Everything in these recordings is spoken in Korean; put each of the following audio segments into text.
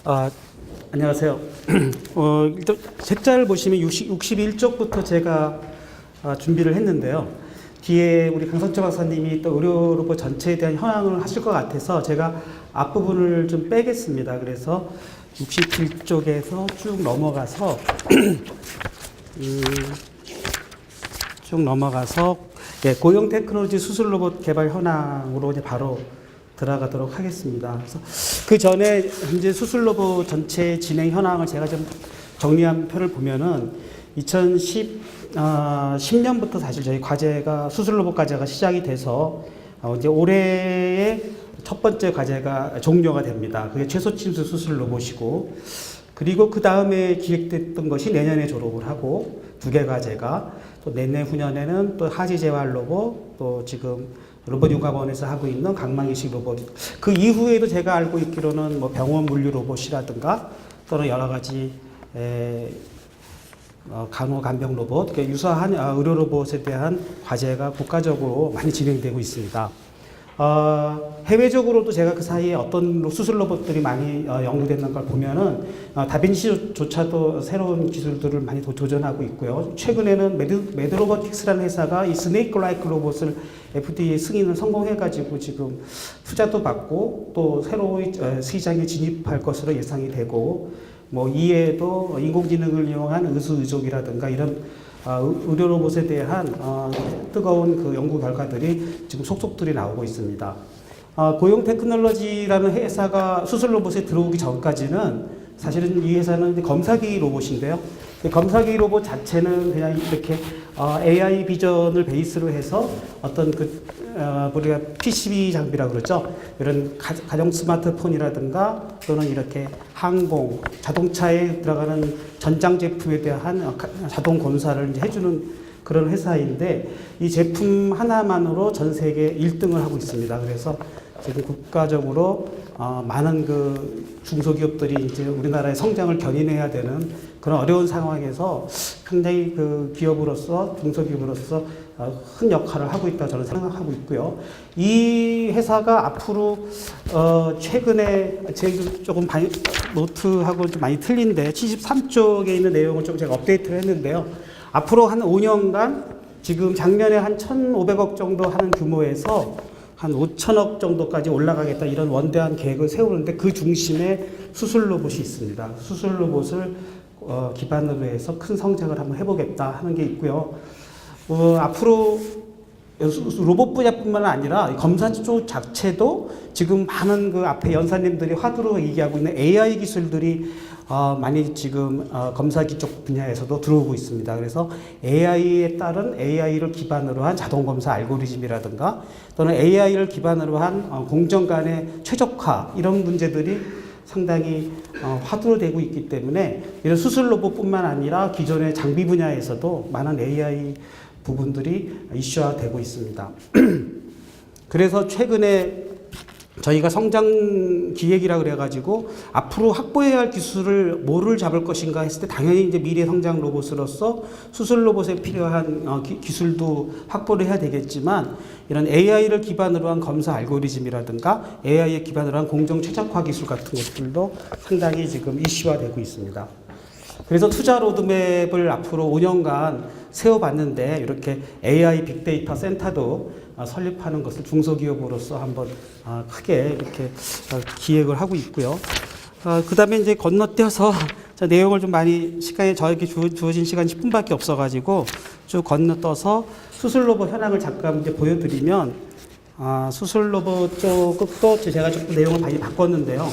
아, 안녕하세요. 일단 책자를 보시면 61쪽부터 제가 준비를 했는데요. 뒤에 우리 강성철 박사님이 또 의료 로봇 전체에 대한 현황을 하실 것 같아서 제가 앞부분을 좀 빼겠습니다. 그래서 67쪽에서 쭉 넘어가서 예, 고용 테크놀로지 수술 로봇 개발 현황으로 이제 바로 들어가도록 하겠습니다. 그래서 그 전에 현재 수술 로봇 전체 진행 현황을 제가 좀 정리한 표를 보면은 2010년부터 사실 저희 과제가 수술 로봇 과제가 시작이 돼서 이제 올해의 첫 번째 과제가 종료가 됩니다. 그게 최소침수 수술 로봇이고, 그리고 그 다음에 기획됐던 것이 내년에 졸업을 하고 두 개 과제가 또 내후년에는 또 하지 재활 로봇, 또 지금 로봇융합원에서 하고 있는 강망이식 로봇. 그 이후에도 제가 알고 있기로는 뭐 병원 물류 로봇이라든가 또는 여러 가지 간호 간병 로봇, 그러니까 유사한 의료 로봇에 대한 과제가 국가적으로 많이 진행되고 있습니다. 해외적으로도 제가 그 사이에 어떤 수술 로봇들이 많이 연구되는 걸 보면은 다빈치조차도 새로운 기술들을 많이 도전하고 있고요. 최근에는 매드로보틱스라는 회사가 이 스네이크 라이크 로봇을 FDA 승인을 성공해가지고 지금 투자도 받고 또 새로운 시장에 진입할 것으로 예상이 되고, 뭐 이외에도 인공지능을 이용한 의수의족이라든가 이런 의료 로봇에 대한 뜨거운 그 연구 결과들이 지금 속속들이 나오고 있습니다. 고용 테크놀로지라는 회사가 수술 로봇에 들어오기 전까지는 사실은 이 회사는 검사기 로봇인데요. 검사기 로봇 자체는 그냥 이렇게 AI 비전을 베이스로 해서 어떤 우리가 PCB 장비라고 그러죠. 이런 가정 스마트폰이라든가 또는 이렇게 항공, 자동차에 들어가는 전장 제품에 대한 자동 검사를 이제 해주는 그런 회사인데, 이 제품 하나만으로 전 세계 1등을 하고 있습니다. 그래서 지금 국가적으로 많은 그 중소기업들이 이제 우리나라의 성장을 견인해야 되는 그런 어려운 상황에서 굉장히 그 기업으로서, 중소기업으로서 큰 역할을 하고 있다 저는 생각하고 있고요. 이 회사가 앞으로 최근에 제 조금 노트하고 좀 많이 틀린데 73쪽에 있는 내용을 좀 제가 업데이트를 했는데요. 앞으로 한 5년간 지금 작년에 한 1,500억 정도 하는 규모에서 한 5천억 정도까지 올라가겠다, 이런 원대한 계획을 세우는데 그 중심에 수술 로봇이 있습니다. 수술 로봇을 기반으로 해서 큰 성장을 한번 해보겠다 하는 게 있고요. 앞으로 로봇 분야뿐만 아니라 검사 쪽 자체도 지금 많은 그 앞에 연사님들이 화두로 얘기하고 있는 AI 기술들이 많이 지금 검사기 쪽 분야에서도 들어오고 있습니다. 그래서 AI에 따른 AI를 기반으로 한 자동검사 알고리즘이라든가 또는 AI를 기반으로 한 공정 간의 최적화, 이런 문제들이 상당히 화두로 되고 있기 때문에 이런 수술 로봇뿐만 아니라 기존의 장비 분야에서도 많은 AI 부분들이 이슈화되고 있습니다. 그래서 최근에 저희가 성장 기획이라 그래가지고 앞으로 확보해야 할 기술을 뭐를 잡을 것인가 했을 때 당연히 이제 미래 성장 로봇으로서 수술 로봇에 필요한 기술도 확보를 해야 되겠지만, 이런 AI를 기반으로 한 검사 알고리즘이라든가 AI에 기반으로 한 공정 최적화 기술 같은 것들도 상당히 지금 이슈화되고 있습니다. 그래서 투자 로드맵을 앞으로 5년간 세워봤는데, 이렇게 AI 빅데이터 센터도 설립하는 것을 중소기업으로서 한번 크게 이렇게 기획을 하고 있고요. 그 다음에 이제 건너뛰어서 내용을 좀 많이 저에게 주어진 시간이 10분밖에 없어가지고 쭉 건너떠서 수술 로봇 현황을 잠깐 이제 보여드리면, 수술 로봇 쪽도 제가 조금 내용을 많이 바꿨는데요.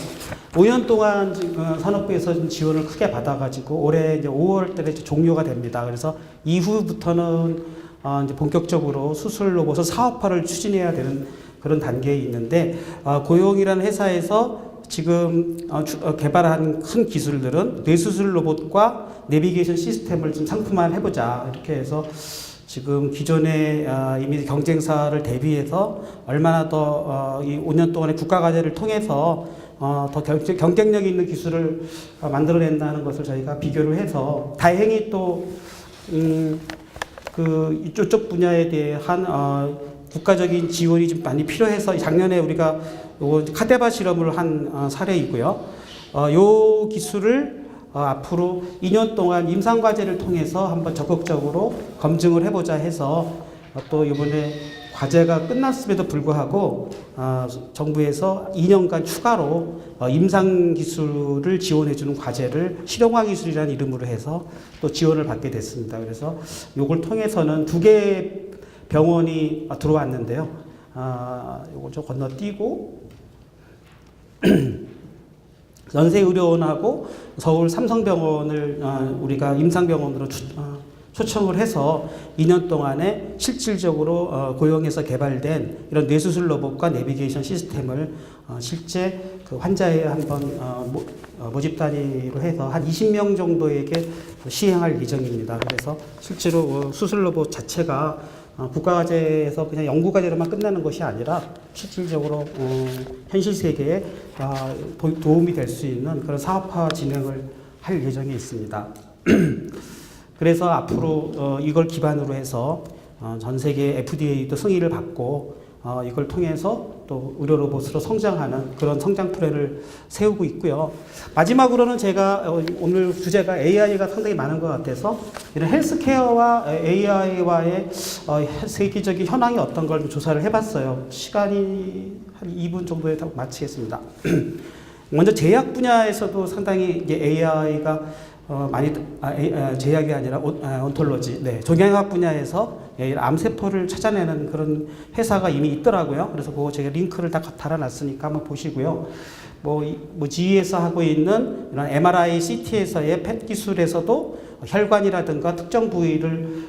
5년 동안 지금 산업부에서 좀 지원을 크게 받아가지고 올해 이제 5월 달에 종료가 됩니다. 그래서 이후부터는 이제 본격적으로 수술 로봇을 사업화를 추진해야 되는 그런 단계에 있는데, 고용이라는 회사에서 지금 개발한 큰 기술들은 뇌수술 로봇과 내비게이션 시스템을 좀 상품화를 해보자, 이렇게 해서 지금 기존의 이미 경쟁사를 대비해서 얼마나 더 이 5년 동안의 국가과제를 통해서 더 경쟁력 있는 기술을 만들어낸다는 것을 저희가 비교를 해서, 다행히 또 이쪽 분야에 대한 국가적인 지원이 좀 많이 필요해서 작년에 우리가 카데바 실험을 한 사례이고요. 요 기술을 앞으로 2년 동안 임상과제를 통해서 한번 적극적으로 검증을 해보자 해서 또 이번에 과제가 끝났음에도 불구하고 정부에서 2년간 추가로 임상 기술을 지원해주는 과제를 실용화 기술이라는 이름으로 해서 또 지원을 받게 됐습니다. 그래서 이걸 통해서는 2개 병원이 들어왔는데요. 이걸 좀 건너뛰고 연세의료원하고 서울 삼성병원을 우리가 임상병원으로 초청을 해서 2년 동안에 실질적으로 고용해서 개발된 이런 뇌수술 로봇과 내비게이션 시스템을 실제 그 환자에 한번 모집 단위로 해서 한 20명 정도에게 시행할 예정입니다. 그래서 실제로 수술 로봇 자체가 국가과제에서 그냥 연구과제로만 끝나는 것이 아니라 실질적으로 현실 세계에 도움이 될 수 있는 그런 사업화 진행을 할 예정에 있습니다. 그래서 앞으로 이걸 기반으로 해서 전 세계 FDA도 승인을 받고 이걸 통해서 또 의료 로봇으로 성장하는 그런 성장 플랜을 세우고 있고요. 마지막으로는 제가 오늘 주제가 AI가 상당히 많은 것 같아서 이런 헬스케어와 AI와의 세계적인 현황이 어떤 걸 조사를 해봤어요. 시간이 한 2분 정도에 다 마치겠습니다. 먼저 제약 분야에서도 상당히 이제 AI가 많이 제약이 아니라 온톨로지, 네, 종양학 분야에서 암세포를 찾아내는 그런 회사가 이미 있더라고요. 그래서 그거 제가 링크를 다 달아놨으니까 한번 보시고요. 뭐 GE에서 하고 있는 이런 MRI, CT에서의 펫 기술에서도 혈관이라든가 특정 부위를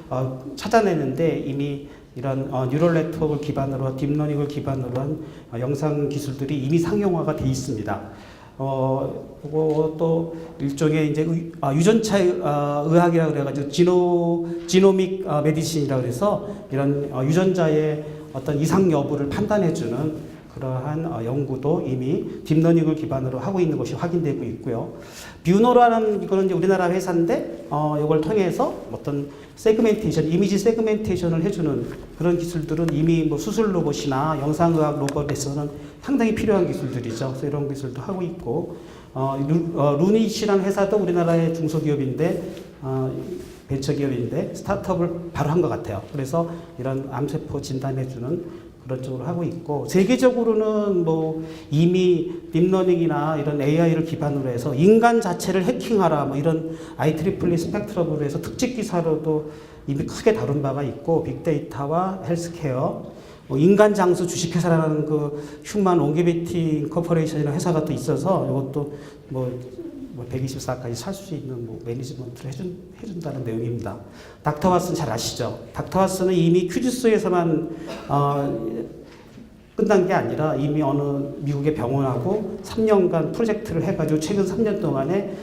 찾아내는데 이미 이런 뉴럴 네트워크를 기반으로 딥러닝을 기반으로 한 영상 기술들이 이미 상용화가 돼 있습니다. 그것도 일종의 이제 유전차 의학이라 그래가지고 지노믹 메디신이라고 해서 이런 유전자의 어떤 이상 여부를 판단해주는 그러한 연구도 이미 딥러닝을 기반으로 하고 있는 것이 확인되고 있고요. 뷰노라는 이거는 이제 우리나라 회사인데 이걸 통해서 어떤 세그멘테이션, 이미지 세그멘테이션을 해주는 그런 기술들은 이미 뭐 수술 로봇이나 영상의학 로봇에서는 상당히 필요한 기술들이죠. 그래서 이런 기술도 하고 있고 루닛이라는 회사도 우리나라의 중소기업인데 벤처기업인데 스타트업을 바로 한 것 같아요. 그래서 이런 암세포 진단해주는 그런 쪽으로 하고 있고 세계적으로는 뭐 이미 딥러닝이나 이런 AI를 기반으로 해서 인간 자체를 해킹하라 뭐 이런 IEEE 스펙트럼으로 해서 특집 기사로도 이미 크게 다룬 바가 있고 빅데이터와 헬스케어 인간 장수 주식회사라는 그 휴먼 롱게비티 인코퍼레이션이라는 회사가 또 있어서 이것도 뭐 124까지 살 수 있는 뭐 매니지먼트를 해준다는 내용입니다. 닥터와스는 잘 아시죠? 닥터와스는 이미 퀴즈스에서만 끝난 게 아니라 이미 어느 미국의 병원하고 3년간 프로젝트를 해가지고 최근 3년 동안에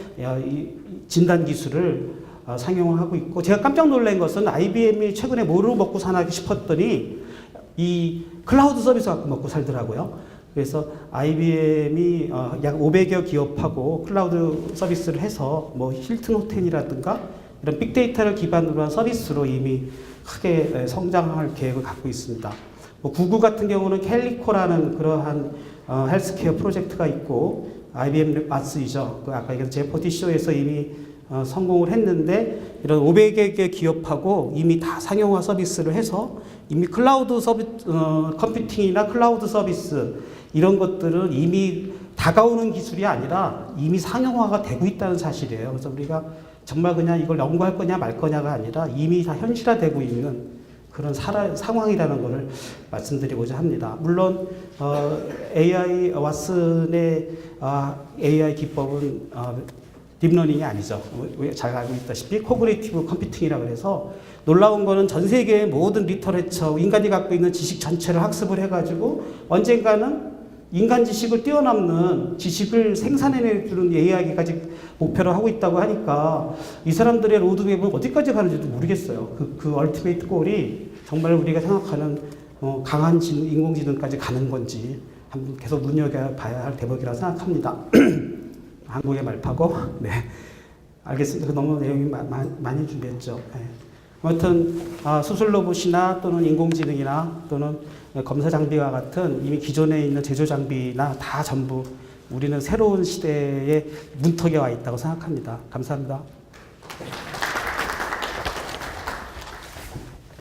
이 진단 기술을 상용하고 있고 제가 깜짝 놀란 것은 IBM이 최근에 뭐로 먹고 사나 싶었더니 이 클라우드 서비스 갖고 먹고 살더라고요. 그래서 IBM이 약 500여 기업하고 클라우드 서비스를 해서 뭐 힐튼 호텔이라든가 이런 빅데이터를 기반으로 한 서비스로 이미 크게 성장할 계획을 갖고 있습니다. 뭐 구글 같은 경우는 캘리코라는 그러한 헬스케어 프로젝트가 있고 IBM 마스이죠. 그 아까 얘기한 제퍼티쇼에서 이미 성공을 했는데 이런 500여 개 기업하고 이미 다 상용화 서비스를 해서 이미 클라우드 컴퓨팅이나 클라우드 서비스 이런 것들은 이미 다가오는 기술이 아니라 이미 상용화가 되고 있다는 사실이에요. 그래서 우리가 정말 그냥 이걸 연구할 거냐 말 거냐가 아니라 이미 다 현실화되고 있는 그런 상황이라는 것을 말씀드리고자 합니다. 물론 AI 왓슨의 AI 기법은 딥러닝이 아니죠. 잘 알고 있다시피 코그니티브 컴퓨팅이라고 해서 놀라운 거는 전 세계의 모든 리터레처, 인간이 갖고 있는 지식 전체를 학습을 해가지고 언젠가는 인간 지식을 뛰어넘는 지식을 생산해내주는 AI까지 목표로 하고 있다고 하니까 이 사람들의 로드맵은 어디까지 가는지도 모르겠어요. 그 얼티메이트 골이 정말 우리가 생각하는 강한 인공지능까지 가는 건지 한번 계속 눈여겨봐야 할 대목이라 생각합니다. 한국의 말파고, 네. 알겠습니다. 너무 내용이 많이 준비했죠. 네. 아무튼, 수술 로봇이나 또는 인공지능이나 또는 검사 장비와 같은 이미 기존에 있는 제조 장비나 다 전부 우리는 새로운 시대의 문턱에 와 있다고 생각합니다. 감사합니다.